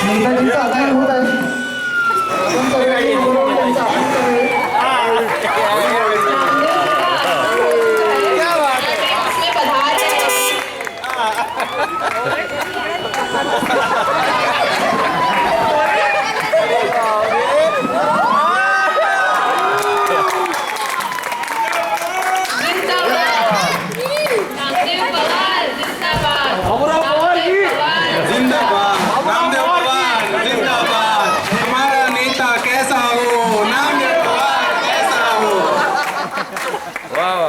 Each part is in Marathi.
नेताजींचं आगमन होत आहे.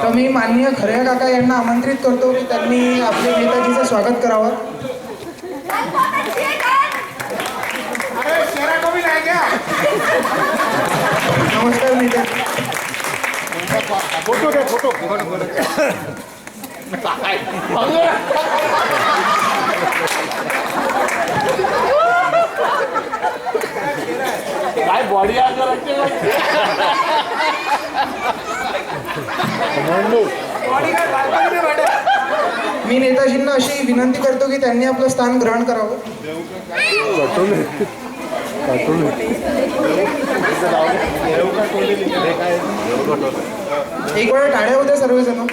तर मी माननीय खरे काका यांना आमंत्रित करतो की त्यांनी आपले नेताजीचं स्वागत करावं. नमस्कार नेताजी. फोटो काय बॉडी मी नेताजींना अशी विनंती करतो की त्यांनी आपलं स्थान ग्रहण करावं. एक वेळा टाळ्या होत्या सर्वजण.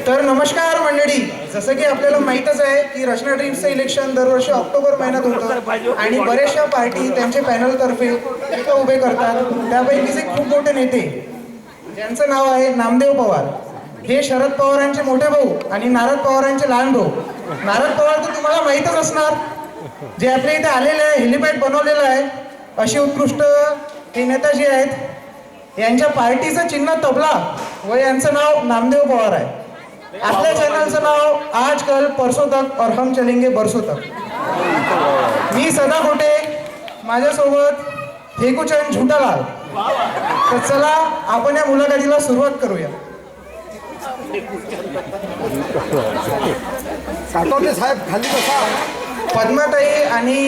तर नमस्कार मंडळी. जसं की आपल्याला माहीतच आहे की रचना ड्रीम्सचं इलेक्शन दरवर्षी ऑक्टोबर महिन्यात होतं आणि बऱ्याचशा पार्टी त्यांचे पॅनलतर्फे इथं उभे करतात. त्यापैकीच एक खूप मोठे नेते ज्यांचं नाव आहे नामदेव पवार. हे शरद पवारांचे मोठे भाऊ आणि नारद पवारांचे लहान भाऊ. नारद पवार तर तुम्हाला माहीतच असणार, जे आपल्या इथे आलेले आहे, हेलिपॅड बनवलेलं आहे. अशी उत्कृष्ट हे नेताजी आहेत. यांच्या पार्टीचं चिन्ह तबला व यांचं नाव नामदेव पवार आहे. आपल्या चॅनलचं नाव आजकल परसों तक और हम चलेंगे बरसों तक. मी सदा खोटे, माझ्यासोबत फेकूचंद झुटालाल. तर चला आपण या मुलाखतीला सुरुवात करूया. साठवले साहेब खाली बसा. पद्माताई आणि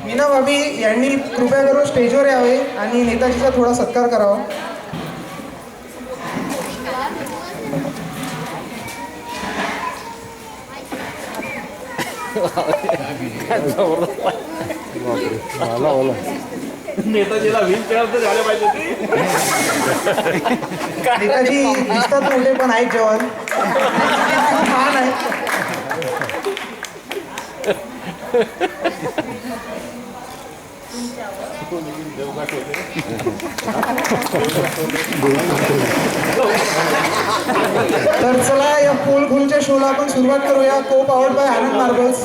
मीना भाभी यांनी कृपया करून स्टेजवर यावे आणि नेताजीचा थोडा सत्कार करावा. नेताजीला व्हीलचेअर तर झाले पाहिजे. नेताजी दिसतात मोठे पण आहेत जवान. मान आहे. तर चला या पोल खुलच्या शोला आपण सुरुवात करूया. को powered by Anand marbles.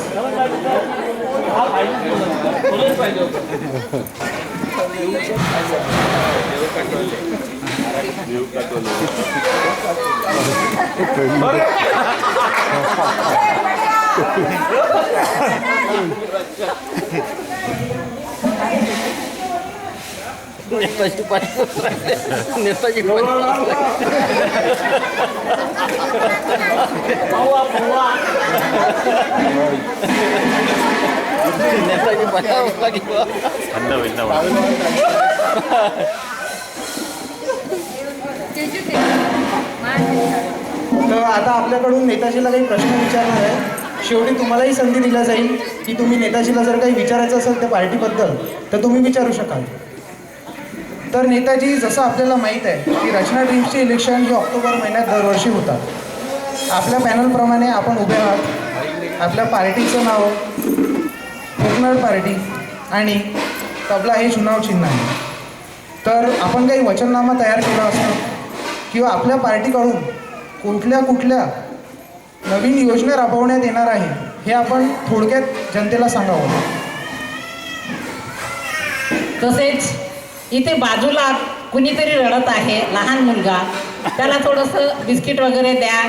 Netaji Netaji तर आता आपल्याकडून नेताजीला काही प्रश्न विचारणार आहे. शेवटी तुम्हालाही संधी दिल्या जाईल की तुम्ही नेताजीला जर काही विचारायचं असेल त्या पार्टीबद्दल तर तुम्ही विचारू शकाल. तर नेताजी, जसं आपल्याला माहीत आहे की रचना ड्रीम्सचे इलेक्शन हे ऑक्टोबर महिन्यात दरवर्षी होतात. आपल्या पॅनलप्रमाणे आपण उभे आहात. आपल्या पार्टीचं नाव कोकणड पार्टी आणि तबला हे चुनाव चिन्ह आहे. तर आपण काही वचननामा तयार केला असतो किंवा आपल्या पार्टीकडून कुठल्या नवीन योजना राबवण्यात येणार आहे हे आपण थोडक्यात जनतेला सांगावं. तसेच इथे बाजूला कुणीतरी रडत आहे, लहान मुलगा. त्याला थोडंसं बिस्किट वगैरे द्या,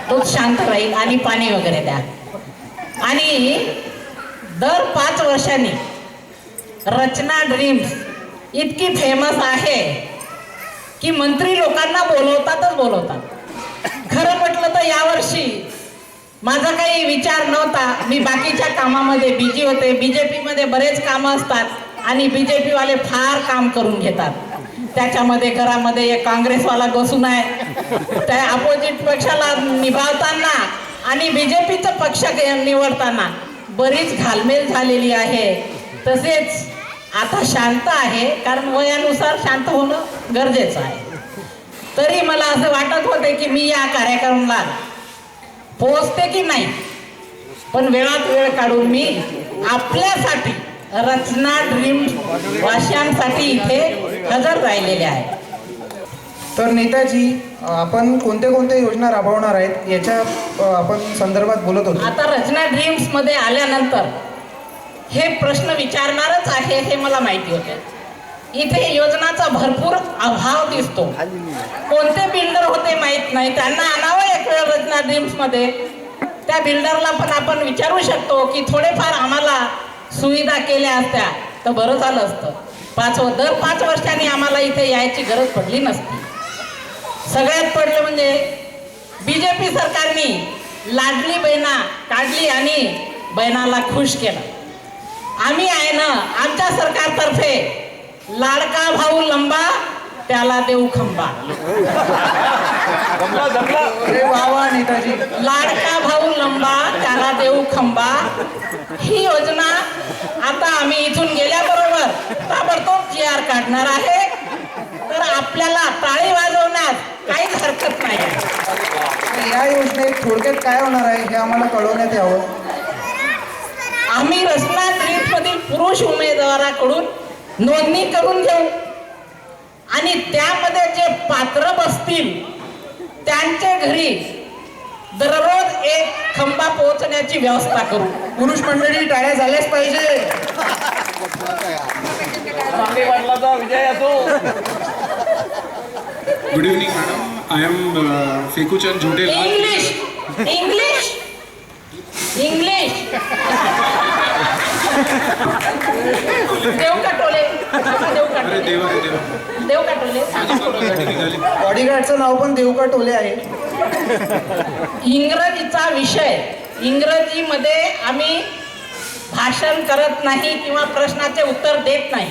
तो शांत राहील आणि पाणी वगैरे द्या. आणि दर 5 वर्षांनी रचना ड्रीम्स इतकी फेमस आहे की मंत्री लोकांना बोलवतात. खरं म्हटलं तर यावर्षी माझा काही विचार नव्हता. मी बाकीच्या कामामध्ये बिझी होते. BJP मध्ये बरेच कामं असतात. आणि BJP वाले फार काम करून घेतात. त्याच्यामध्ये घरामध्ये एक काँग्रेसवाला बसून आहे, त्या अपोजिट पक्षाला निभावताना आणि BJPचा पक्ष निवडताना बरीच घालमेल झालेली आहे. तसेच आता शांत आहे, कारण वयानुसार शांत होणं गरजेचं आहे. तरी मला असं वाटत होते की मी या कार्यक्रमाला पोहोचते की नाही, पण वेळात वेळ काढून मी आपल्यासाठी रचना ड्रीम वासियांसाठी इथे हजर राहिलेले आहे. तर नेताजी, आपण कोणत्या कोणत्या योजना राबवणार आहेत याच्या आपण संदर्भात बोलत होतो. आता रचना ड्रीम्स मध्ये आल्यानंतर हे प्रश्न विचारणारच आहे हे मला माहिती होते. इथे योजनाचा भरपूर अभाव दिसतो. कोणते बिल्डर होते माहित नाही, त्यांना आणावं एक वेळ रचना ड्रीम्स मध्ये. त्या बिल्डरला पण आपण विचारू शकतो की थोडेफार आम्हाला सुविधा केल्या असत्या तर बरं झालं असतं. दर 5 वर्षांनी आम्हाला इथे यायची गरज पडली नसती. सगळ्यात पडलं म्हणजे BJP सरकारने लाडली बहिणा काढली आणि बहिणाला खुश केलं. आम्ही आहे ना, आमच्या सरकारतर्फे लाडका भाऊ लंबा त्याला देऊ खंबा. अरे वा वा नेताजी. लाडका भाऊ लंबा त्याला देऊ खंबा ही योजना आता आम्ही इथून गेल्याबरोबर ताबडतोब GR काढणार आहे. तर आपल्याला टाळी वाजवण्यास काहीच हरकत नाही. या योजनेत थोडक्यात काय होणार आहे हे आम्हाला कळवण्यात यावं. आम्ही रचना ड्रीम्समधील पुरुष उमेदवाराकडून नोंदणी करून घेऊ आणि त्यामध्ये जे पात्र बसतील त्यांच्या घरी दररोज एक खंबा पोहोचण्याची व्यवस्था करू. पुरुष मंडळी टाळ्या झाल्याच पाहिजे. सांगे वाटलाचा विजय असो. Good evening madam, I am Fekuchand Jhutelal. English English English देव काटोले देव अरे काटोले देवा रे देवा, देव काटोले माझ्या स्वतःसाठी निघाली. बॉडीगार्डचं नाव पण देवका टोले आहे. इंग्रजीचा विषय, इंग्रजीमध्ये आम्ही भाषण करत नाही किंवा प्रश्नाचे उत्तर देत नाही.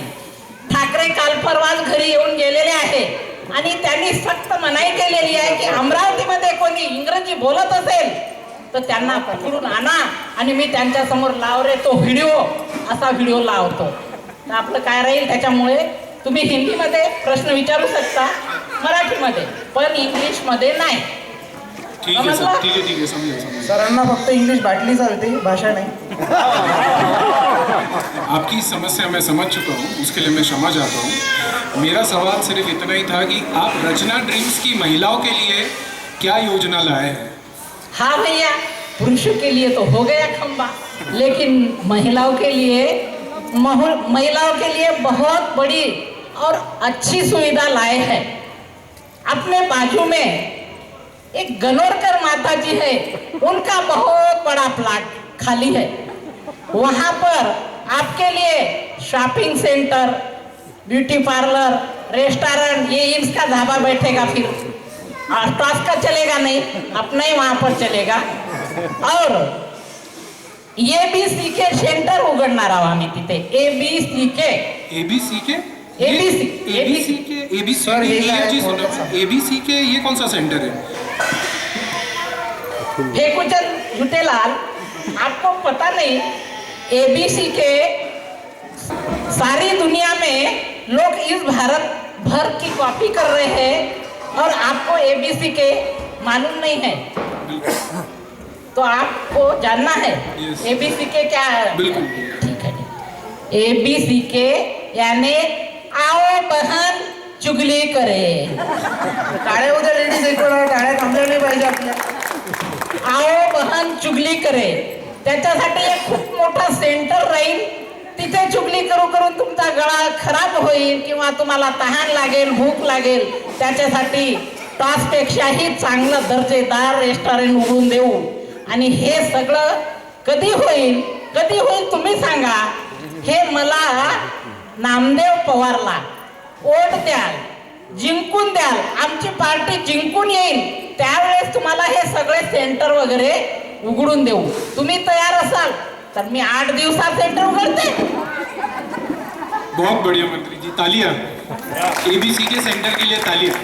ठाकरे काल परवाच घरी येऊन गेलेले आहे आणि त्यांनी सक्त मनाई केलेली आहे की अमरावतीमध्ये कोणी इंग्रजी बोलत असेल तर त्यांना पकडून आणा आणि मी त्यांच्या समोर लाव रे तो व्हिडिओ, असा व्हिडिओ लावतो. तर आपलं काय राहील, त्याच्यामुळे तुम्ही हिंदीमध्ये प्रश्न विचारू शकता, मराठीमध्ये, पण इंग्लिशमध्ये नाही. ठीक आहे सर, ठीक आहे ठीक आहे, समजा समजा. सरांना फक्त इंग्लिश बाटली चालते, भाषा नाही. आपकी समस्या मैं समझ चुका हूँ, उसके लिए मैं क्षमा चाहता हूँ. मेरा सवाल सिर्फ इतना ही था कि आप रचना ड्रीम्स की महिलाओं के लिए क्या योजना लाए हैं. हाँ भैया, पुरुषों के लिए तो हो गया खंबा, लेकिन महिलाओं के लिए बहुत बड़ी और अच्छी सुविधा लाए हैं. अपने बाजू में एक गनोरकर माता जी है, उनका बहुत बड़ा प्लाट खाली है. वहाँ पर आपके लिए shopping centre, beauty parlour, restaurant, ये इसका ढाबा बैठेगा. फिर आसपास का चलेगा नहीं, अपना ही वहाँ पर चलेगा. और ABC के सेंटर उघडणार आहोत आम्ही तिथे. ABC के ABC के सर, ये क्या है? ABC के ये कौन सा सेंटर है. फेकूचंद झूटेलाल, आपको पता नहीं, ABC के सारी दुनिया में लोग इस भारत भर की कॉपी कर रहे हैं और आपको ABC के मालूम नहीं है. तो आपको जानना है Yes. ABC के क्या है. बिल्कुल. ठीक है. ABC के यानी आओ बहन चुगली करे. टाळ्या उद्या लेडीज एक वेळा टाळ्या थांबल्या नाही पाहिजे आपल्या. आओ बहन चुगली करे, त्याच्यासाठी एक खूप मोठा सेंटर राहील. तिथे चुगली करून तुमचा गळा खराब होईल किंवा तुम्हाला तहान लागेल, भूक लागेल. त्याच्यासाठी टॉसपेक्षाही चांगलं दर्जेदार रेस्टॉरंट उघडून देऊ. आणि हे सगळं कधी होईल तुम्ही सांगा. हे मला नामदेव पवारला वोट द्याल, जिंकून द्याल, आमची पार्टी जिंकून येईल, त्यावेळेस तुम्हाला हे सगळे सेंटर वगैरे उघडून देऊ. तुम्ही तयार असाल तर मी 8 दिवसात सेंटर उघडते. बहुत बढ़िया मंत्री जी, तालियां एबीसी के सेंटर के लिए तालियां।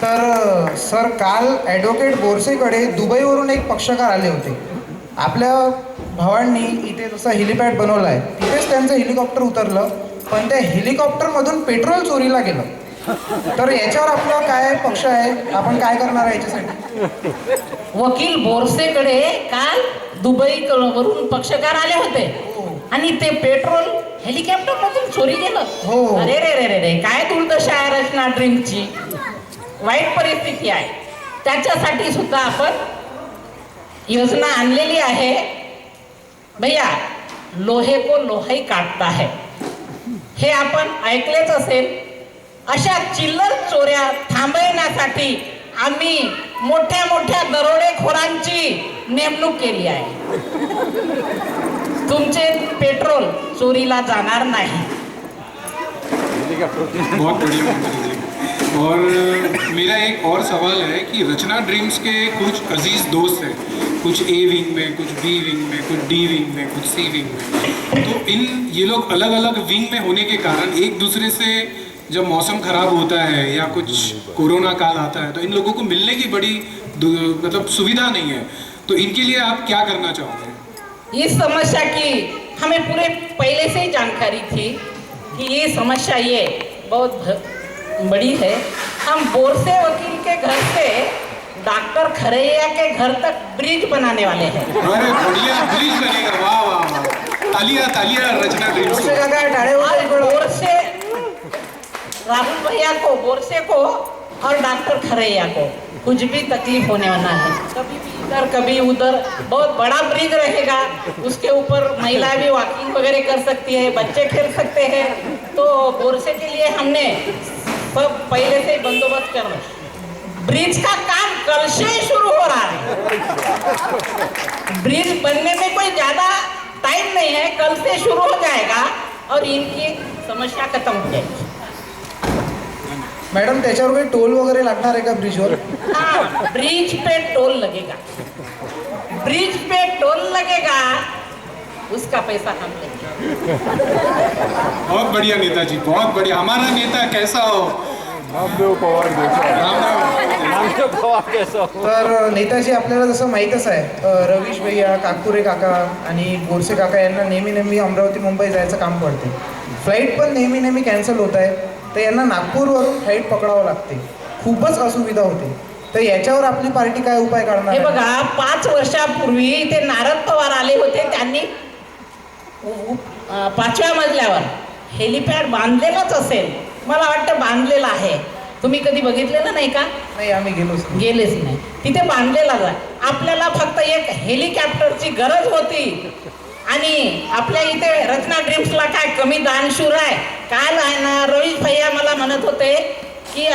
तर सर काल ॲडव्होकेट बोरसेकडे दुबईवरून एक पक्षकार आले होते. आपल्या भावांनी इथे जसं हेलिपॅड बनवलं आहे तिथेच त्यांचं हेलिकॉप्टर उतरलं, पण त्या हेलिकॉप्टरमधून पेट्रोल चोरीला गेलं. तर याच्यावर आपला काय पक्ष आहे, आपण काय करणार आहे याच्यासाठी? वकील बोरसेकडे काल दुबई वरून पक्षकार आले होते आणि ते पेट्रोल हेलिकॉप्टर मधून चोरी गेलं. हो. अरे रे रे रे रे, काय दुर्दशा आहे रचना ड्रीमची. वाईट परिस्थिती आहे. त्याच्यासाठी सुद्धा आपण योजना आणलेली आहे. भैया लोहे को लोहा ही काटता है, हे आपण ऐकलेच असेल. अशा चिल्लर चोऱ्या थांबवण्यासाठी आम्ही मोठ्या मोठ्या दरोडेखोरांची नेमणूक केली आहे. तुमचे पेट्रोल चोरीला जाणार नाही. बहुत बढ़िया मंत्री जी। और मेरा एक और सवाल है कि रचना ड्रीम्स के कुछ अजीज दोस्त हैं, कुछ ए विंग में, कुछ बी विंग में, कुछ डी विंग में, कुछ सी विंग में. तो ये लोग अलग अलग विंग में होने के कारण एक दूसरे से जब मौसम खराब होता है या कुछ कोरोना काल आता है तो इन लोगों को मिलने की बड़ी मतलब सुविधा नहीं है. तो इनके लिए आप क्या करना चाहोगे? इस समस्या की हमें पूरे पहले से ही जानकारी थी कि ये समस्या ये बहुत बड़ी है. हम बोरसे वकील के घर से डॉक्टर खरैया के घर तक ब्रिज बनाने वाले हैं. अरे बढ़िया, ब्रिज बनेगा. वाह वाह वाह, तालियां तालियां रचना ड्रीम्स बोरसे को. काका टाळे और वगैरे इकडं. बोरसे राहुल भैया को, बोरसे को और डॉक्टर खरैया को कुछ भी तकलीफ होने वाला है. कभी भी इधर कभी उधर. बहुत बड़ा ब्रिज रहेगा, उसके ऊपर महिलाएं भी वॉकिंग वगैरह कर सकती है, बच्चे खेल सकते हैं. तो बोरसे के लिए हमने सब पहले से ही बंदोबस्त कर. ब्रिज का काम कल से ही शुरू हो रहा है. ब्रिज बनने में कोई ज्यादा टाइम नहीं है, कल से शुरू हो जाएगा और इनकी समस्या खत्म हो जाएगी. मॅडम त्याच्यावर काही टोल वगैरे लागणार आहे का ब्रिजवर? हाँ, ब्रिज पे टोल लगेगा. ब्रिज पे टोल लगेगा, उसका पैसा हम लेंगे. बहुत बढ़िया नेताजी, बहुत बढ़िया. हमारा नेता कैसा हो? रामदेव पवार कैसा हो? तर नेताजी आपल्याला जसं माहीतच आहे, रवीश भैया, काकुरे काका आणि बोरसे काका यांना नेहमी नेहमी अमरावती मुंबई जायचं काम पडते. फ्लाईट पण नेहमी नेहमी कॅन्सल होत आहे, तर यांना नागपूरवरून फ्लाईट पकडावं लागते. खूपच असुविधा होते. तर याच्यावर आपली पार्टी काय उपाय काढणार हे आहे? बघा, 5 वर्षापूर्वी इथे नारद पवार आले होते. त्यांनी 5व्या मजल्यावर हेलिपॅड बांधलेलाच असेल, मला वाटतं बांधलेला आहे. तुम्ही कधी बघितलेलं नाही का? नाही, आम्ही गेलोच नाही. गेलेच नाही. तिथे बांधलेलाच आहे. आपल्याला फक्त एक हेलिकॉप्टरची गरज होती. आणि आपल्या इथे रचना ड्रीम्सला काय कमी दानशूर आहे? काल आहे ना, रवीश भैया मला म्हणत होते की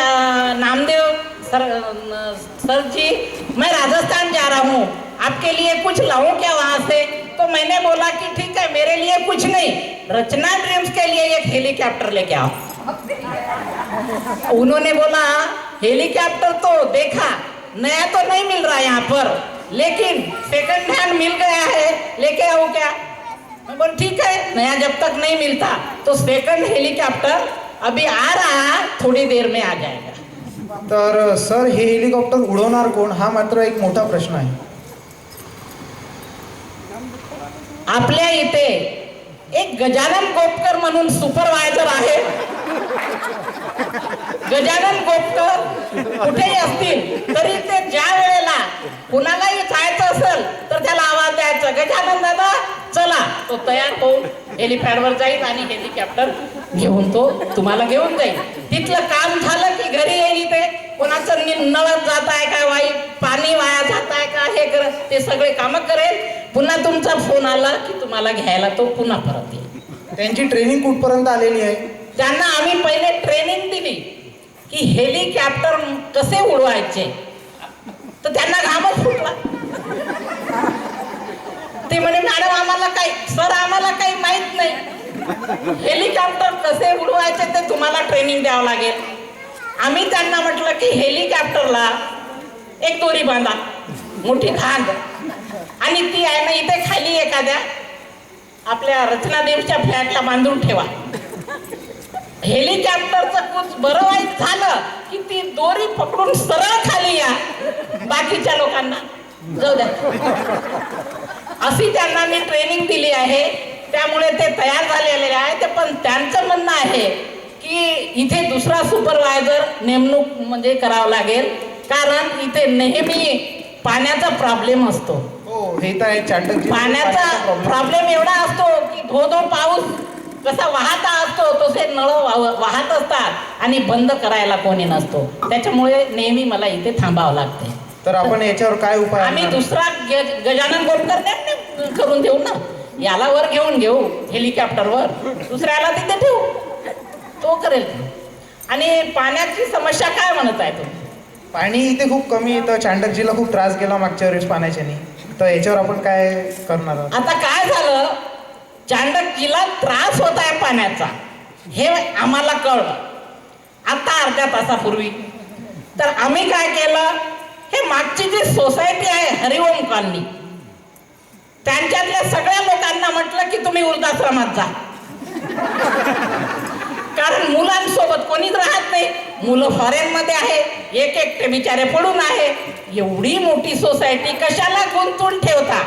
नामदेव सर जी, मैं राजस्थान जा रहा हूँ, आपके लिए कुछ लाऊं क्या वहाँ से? तो मैंने बोला कि ठीक है, मेरे लिए कुछ नहीं, रचना ड्रीम्स के लिए एक हेलीकॉप्टर लेके आओ. उन्होंने बोला हेलीकॉप्टर तो देखा, नया तो नहीं मिल रहा यहाँ पर, लेकिन सेकंड हैंड मिल गया है, लेके आओ क्या? मैं बोला ठीक है, नया जब तक नहीं मिलता तो सेकंड हेलीकॉप्टर अभी आ रहा, थोड़ी देर में आ जाएगा. तर सर, हे हेलिकॉप्टर उडवणार कोण, हा मात्र एक मोठा प्रश्न आहे. आपल्या इथे एक गजानन गोपकर म्हणून सुपरवायझर आहे. गजानन गोपकर कुठेही असतील तरी ते ज्या वेळेला कुणालाही जायचं असेल तर त्याला आवाज द्यायचा, गजानन दादा चला. तो तयार होऊन हेलिपॅडवर जाईल आणि हेलिकॉप्टर घेऊन तो तुम्हाला घेऊन जाईल. तिथलं काम झालं की घरी येईल. इथे कोणाचं नळत जात आहे का, पाणी वाया जात आहे का, हे कर, ते सगळे कामं करेल. पुन्हा तुमचा फोन आला की तुम्हाला घ्यायला तो पुन्हा परत येईल. त्यांची ट्रेनिंग कुठपर्यंत आलेली आहे? त्यांना आम्ही पहिले ट्रेनिंग दिली की हेलिकॉप्टर कसे उडवायचे, तर त्यांना घामच फुटला. ते म्हणे मॅडम आम्हाला काही, सर आम्हाला काही माहित नाही, हेलिकॉप्टर कसे उडवायचे ते तुम्हाला ट्रेनिंग द्यावं लागेल. आम्ही त्यांना म्हटलं की हेलिकॉप्टरला एक दोरी बांधा, मोठी खांद, आणि ती आहे ना इथे खाली एखाद्या आपल्या रचना देवच्या फ्लॅटला बांधून ठेवा. हेलिकॉप्टरचं कुछ बरं वाईट झालं की ती दोरी पकडून सरळ खाली या, बाकीच्या लोकांना जाऊ द्या. अशी त्यांना मी ट्रेनिंग दिली आहे, त्यामुळे ते तयार झालेले आहे. ते पण त्यांचं म्हणणं आहे की इथे दुसरा सुपरवायझर नेमणूक म्हणजे करावं लागेल, कारण इथे नेहमी पाण्याचा प्रॉब्लेम असतो. हो हे तर आहे चांडक पाण्याचा प्रॉब्लेम एवढा असतो की धो पाऊस कसा वाहता असतो तसे नळ वाहत असतात आणि बंद करायला कोणी नसतो. त्याच्यामुळे नेहमी मला इथे थांबावं लागते. तर आपण याच्यावर काय उपाय आम्ही आणणार? दुसरा गजानन गोडकर करून देऊ ना, याला वर घेऊन घेऊ हेलिकॉप्टरवर, दुसऱ्याला तिथे ठेवू, तो करेल. आणि पाण्याची समस्या काय म्हणत आहे तुम्ही? पाणी इथे खूप कमी येतं. चांडकजीला खूप त्रास गेला मागच्या वेळेस पाण्याच्यानी. तर याच्यावर आपण काय करणार आहोत? आता काय झालं, चांडकजीला त्रास होत आहे पाण्याचा हे आम्हाला कळलं आता अर्ध्या तासापूर्वी. तर आम्ही काय केलं, हे मागची जी सोसायटी आहे हरिओम कॉलनी, त्यांच्यातल्या सगळ्या लोकांना म्हटलं की तुम्ही वृद्धाश्रमात जा, कारण मुलांसोबत कोणीच राहत नाही. मुलं फॉरेन मध्ये आहे, एक एकटे बिचारे पडून आहे. एवढी मोठी सोसायटी कशाला गुंतवून ठेवता?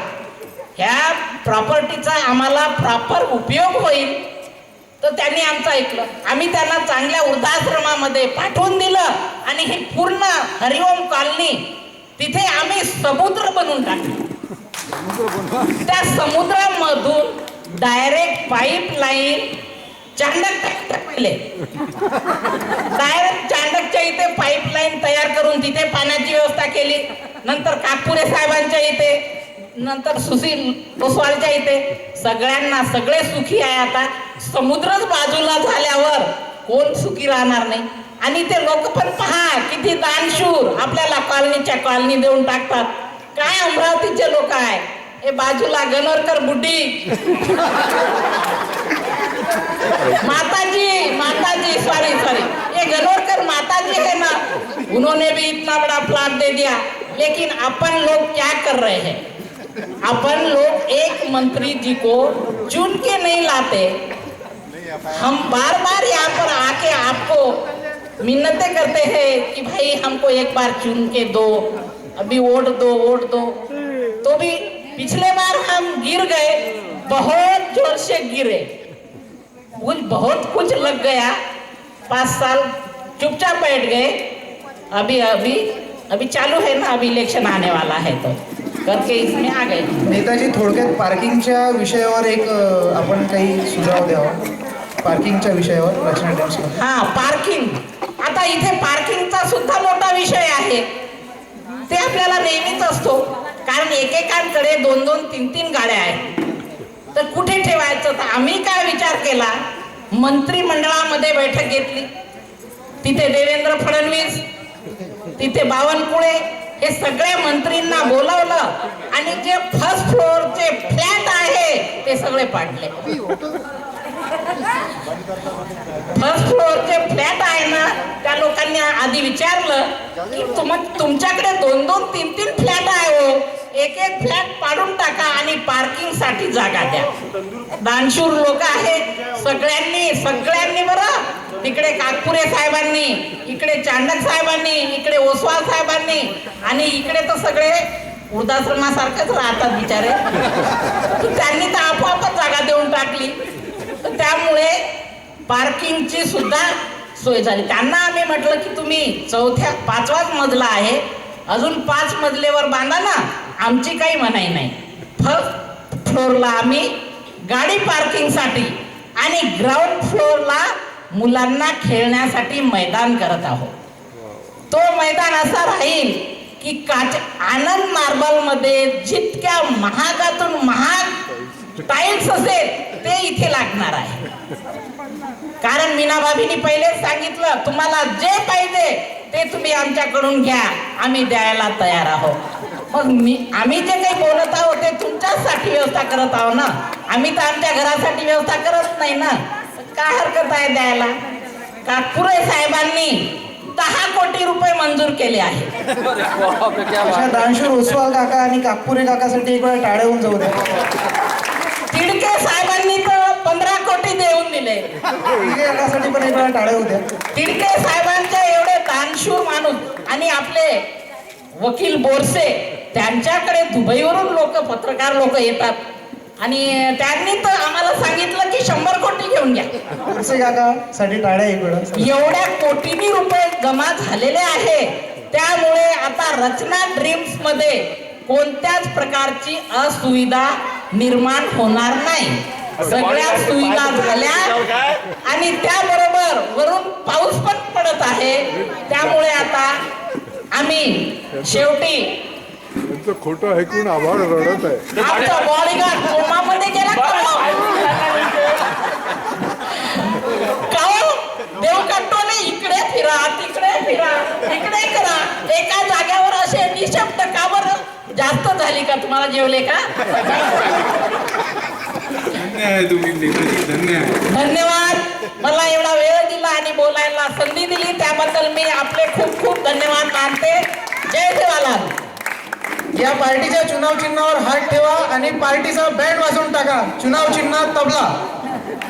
ह्या प्रॉपर्टीचा आम्हाला प्रॉपर उपयोग होईल. तर त्यांनी आमचं ऐकलं. आम्ही त्यांना चांगल्या वृद्धाश्रमामध्ये पाठवून दिलं आणि ही पूर्ण हरिओम कॉलनी तिथे आम्ही समुद्र बनवून टाकलं. त्या समुद्रामधून डायरेक्ट पाईपलाईन चांडक पहिले डायरेक्ट चांडकच्या इथे पाईपलाईन तयार करून तिथे पाण्याची व्यवस्था केली. नंतर काकपुरे साहेबांच्या इथे, नंतर सुशील ओसवालच्या इथे. सगळ्यांना सगळे सुखी आहे. आता समुद्रच बाजूला झाल्यावर कोण सुखी राहणार नाही. आणि ते लोक पण पहा किती दानशूर, आपल्याला कॉलनीच्या कॉलनी देऊन टाकतात. काय अमरावतीचे लोक आहे. हे बाजूला गणोरकर बुड्डी माताजी सॉरी ये गनोरकर माताजी है ना, उन्होंने भी इतना बड़ा प्लाट दे दिया. लेकिन अपन लोग क्या कर रहे हैं, अपन लोग एक मंत्री जी को चुन के नहीं लाते. हम बार बार यहाँ पर आके आपको मिन्नतें करते हैं कि भाई हमको एक बार चुन के दो, अभी वोट दो. तो भी पिछले बार हम गिर गए, बहुत जोर से गिरे, बहुत कुछ लग गया. 5 साल चुपचाप बैठ गए. अभी चालू है ना, अभी इलेक्शन आने वाला है तो करके इसमें आ गए. नेताजी थोडक्यात पार्किंगच्या विषयावर एक आपण काही सुझाव द्यावा. पार्किंगच्या विषयावर रचना ड्रीम्समध्ये. हा, पार्किंग. आता इथे पार्किंगचा सुद्धा मोठा विषय आहे. ते आपल्याला नेहमीच असतो, कारण एकेकांकडे 2-2, 3-3 गाड्या आहेत. तर कुठे ठेवायचं? तर आम्ही काय विचार केला, मंत्रिमंडळामध्ये बैठक घेतली. तिथे देवेंद्र फडणवीस, तिथे बावनकुळे, हे सगळ्या मंत्रींना बोलावलं आणि जे फर्स्ट फ्लोअरचे फ्लॅट आहे ते सगळे पाडले. फर्स्ट फ्लोअरचे फ्लॅट आहे ना, त्या लोकांनी आधी विचारलं की तुमच्याकडे 2-2, 3-3 फ्लॅट आहे हो, एक फ्लॅट पाडून टाका आणि पार्किंग साठी जागा द्या. दानशूर लोक आहेत सगळ्यांनी बरं. तिकडे काकपुरे साहेबांनी, इकडे चांडक साहेबांनी, इकडे ओसवाल साहेबांनी, आणि इकडे तर सगळे वृद्धाश्रमासारखेच राहतात बिचारे. त्यांनी तर आपोआपच जागा देऊन टाकली. तर त्यामुळे पार्किंगची सुद्धा सोय झाली. त्यांना आम्ही म्हटलं की तुम्ही 5वाच मजला आहे, अजून 5 मजलेवर बांधा ना, आमची काही मनाई नाही. फर्स्ट फ्लोअरला आम्ही गाडी पार्किंगसाठी आणि ग्राउंड फ्लोअरला मुलांना खेळण्यासाठी मैदान करत आहोत. तो मैदान असा राहील की आनंद मार्बल मध्ये जितक्या महागातून महाग टाईल्स असेल ते इथे लागणार आहे. कारण मीना भाभींनी पहिलेच सांगितलं, तुम्हाला जे पाहिजे ते तुम्ही आमच्याकडून घ्या, आम्ही द्यायला तयार आहोत. मग आम्ही जे काही बोलत आहोत ते तुमच्यासाठी व्यवस्था करत आहोत ना, आम्ही तर आमच्या घरासाठी व्यवस्था करत नाही ना. काय हरकत आहे द्यायला? काकपुरे साहेबांनी 10 कोटी रुपये मंजूर केले आहे. अशा दानशूर ओसवाल काका आणि काकपुरे काकासाठी एक वेळा टाळे होऊन जाऊ द्या. तिडके साहेबांनी तर 15 कोटी देऊन दिले. आहे तिघे यासाठी पण एक वेळा टाळ्या होत्या. तिडके साहेबांच्या एवढे दानशूर माणूस आणि आपले वकील बोरसे त्यांच्याकडे दुबईवरून लोक पत्रकार लोक येतात आणि त्यांनी तर आम्हाला सांगितलं की 100 कोटी घेऊन घ्या. बोरसे काका साठी टाळ्या एक वेळा. एवढ्या कोटींनी रुपये जमा झालेले आहे. त्यामुळे आता रचना ड्रीम्स मध्ये कोणत्याच प्रकारची असुविधा निर्माण होणार नाही. सगळ्या सुविधा झाल्या आणि त्याबरोबर वरून पाऊस पण पडत आहे. त्यामुळे आता आम्ही शेवटी त्यांचं खोटं ऐकून आभार रडत आहे. आमचा बॉडीगार्ड कोमामध्ये गेला का देव काटोने इकडे फिरा तिकडे फिरा इकडे करा एका जागेवर असे निशब्द का बरं जास्त झाली का तुम्हाला जेवले का धन्य आहे तुम्ही नेताजी, धन्य आहे. धन्यवाद. मला एवढा वेळ दिला आणि बोलायला संधी दिली त्याबद्दल मी आपले खूप खूप धन्यवाद मानते. जय सेवालाल. या पार्टीच्या चुनाव चिन्हावर हात ठेवा आणि पार्टीचा बँड वाजवून टाका. चुनाव चिन्ह तबला.